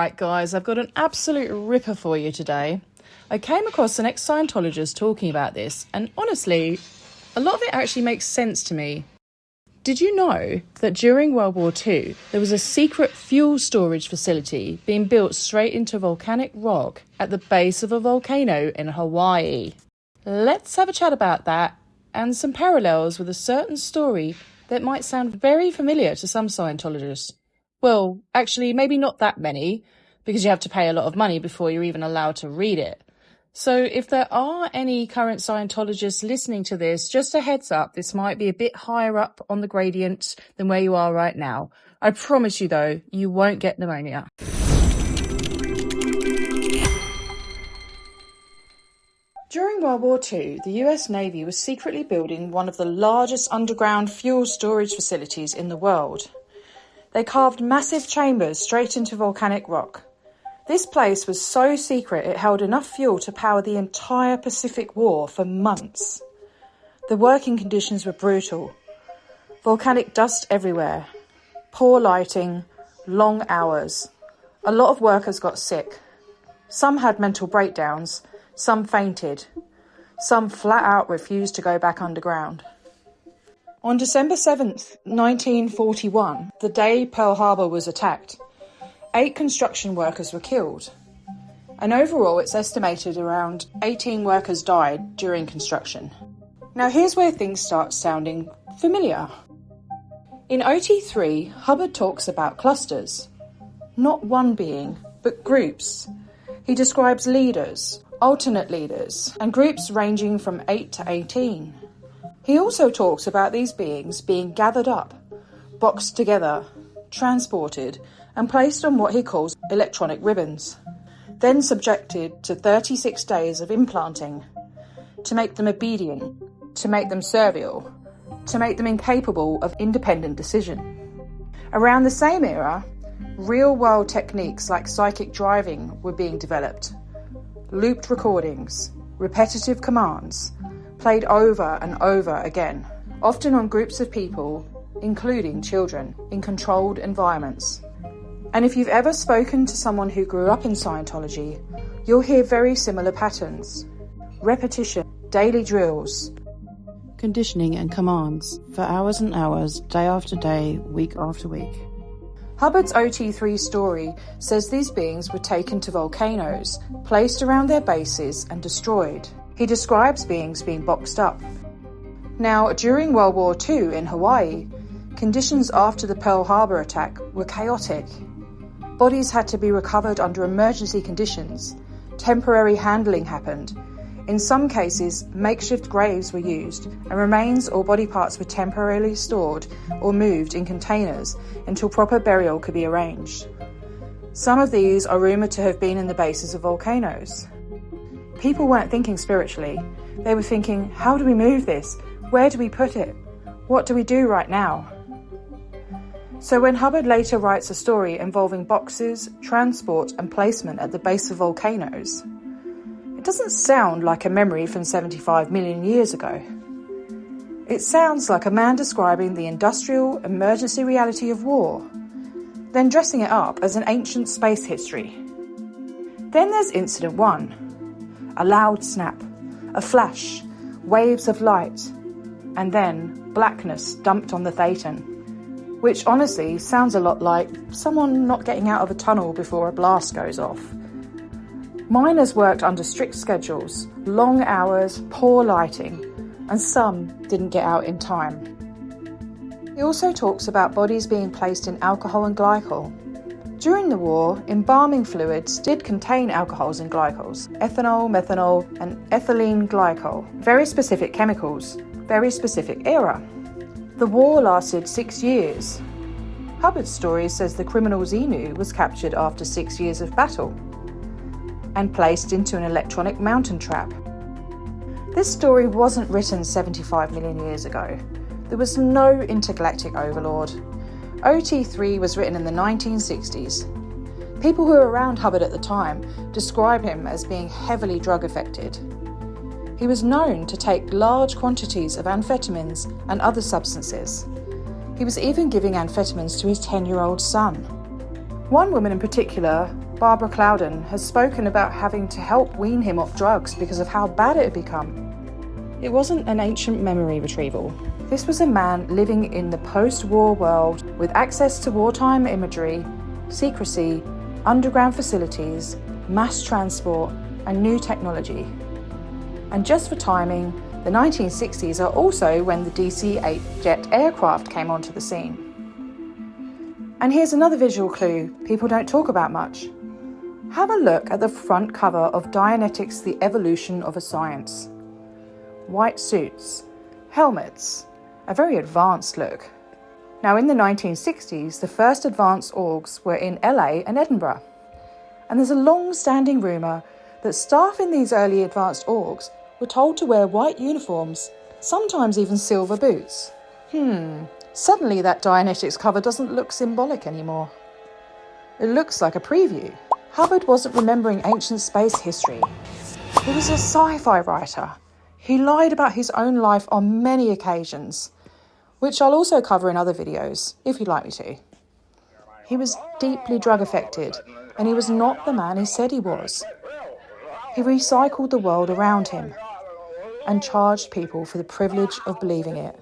Alright guys, I've got an absolute ripper for you today. I came across an ex-Scientologist talking about this, and honestly, a lot of it actually makes sense to me. Did you know that during World War II, there was a secret fuel storage facility being built straight into volcanic rock at the base of a volcano in Hawaii? Let's have a chat about that and some parallels with a certain story that might sound very familiar to some Scientologists. Well, actually, maybe not that many, because you have to pay a lot of money before you're even allowed to read it. So if there are any current Scientologists listening to this, just a heads up, this might be a bit higher up on the gradient than where you are right now. I promise you though, you won't get pneumonia. During World War II, the US Navy was secretly building one of the largest underground fuel storage facilities in the world. They carved massive chambers straight into volcanic rock. This place was so secret it held enough fuel to power the entire Pacific War for months. The working conditions were brutal. Volcanic dust everywhere, poor lighting, long hours. A lot of workers got sick. Some had mental breakdowns, some fainted. Some flat out refused to go back underground. On December 7th, 1941, the day Pearl Harbor was attacked, 8 construction workers were killed. And overall, it's estimated around 18 workers died during construction. Now here's where things start sounding familiar. In Otiii 3, Hubbard talks about clusters. Not one being, but groups. He describes leaders, alternate leaders, and groups ranging from 8 to 18. He also talks about these beings being gathered up, boxed together, transported, and placed on what he calls electronic ribbons, then subjected to 36 days of implanting to make them obedient, to make them servile, to make them incapable of independent decision. Around the same era, real-world techniques like psychic driving were being developed. Looped recordings, repetitive commands, played over and over again, often on groups of people, including children, in controlled environments. And if you've ever spoken to someone who grew up in Scientology, you'll hear very similar patterns. Repetition, daily drills, conditioning and commands for hours and hours, day after day, week after week. Hubbard's Otiii 3 story says these beings were taken to volcanoes, placed around their bases and destroyed. He describes beings being boxed up. Now, during World War II in Hawaii, conditions after the Pearl Harbor attack were chaotic. Bodies had to be recovered under emergency conditions. Temporary handling happened. In some cases, makeshift graves were used, and remains or body parts were temporarily stored or moved in containers until proper burial could be arranged. Some of these are rumoured to have been in the bases of volcanoes. People weren't thinking spiritually. They were thinking, how do we move this? Where do we put it? What do we do right now? So when Hubbard later writes a story involving boxes, transport and placement at the base of volcanoes, it doesn't sound like a memory from 75 million years ago. It sounds like a man describing the industrial emergency reality of war, then dressing it up as an ancient space history. Then there's Incident 1. A loud snap, a flash, waves of light, and then blackness dumped on the Thetan, which honestly sounds a lot like someone not getting out of a tunnel before a blast goes off. Miners worked under strict schedules, long hours, poor lighting, and some didn't get out in time. He also talks about bodies being placed in alcohol and glycol. During the war, embalming fluids did contain alcohols and glycols, ethanol, methanol, and ethylene glycol, very specific chemicals, very specific era. The war lasted 6 years. Hubbard's story says the criminal Xenu was captured after 6 years of battle and placed into an electronic mountain trap. This story wasn't written 75 million years ago. There was no intergalactic overlord. Otiii 3 was written in the 1960s. People who were around Hubbard at the time describe him as being heavily drug affected. He was known to take large quantities of amphetamines and other substances. He was even giving amphetamines to his 10-year-old son. One woman in particular Barbara Clouden, has spoken about having to help wean him off drugs because of how bad it had become. It wasn't an ancient memory retrieval. This was a man living in the post-war world with access to wartime imagery, secrecy, underground facilities, mass transport, and new technology. And just for timing, the 1960s are also when the DC-8 jet aircraft came onto the scene. And here's another visual clue people don't talk about much. Have a look at the front cover of Dianetics: The Evolution of a Science. White suits, helmets, a very advanced look. Now, in the 1960s, the first advanced orgs were in LA and Edinburgh. And there's a long-standing rumour that staff in these early advanced orgs were told to wear white uniforms, sometimes even silver boots. Suddenly that Dianetics cover doesn't look symbolic anymore. It looks like a preview. Hubbard wasn't remembering ancient space history. He was a sci-fi writer. He lied about his own life on many occasions, which I'll also cover in other videos, if you'd like me to. He was deeply drug affected, and he was not the man he said he was. He recycled the world around him and charged people for the privilege of believing it.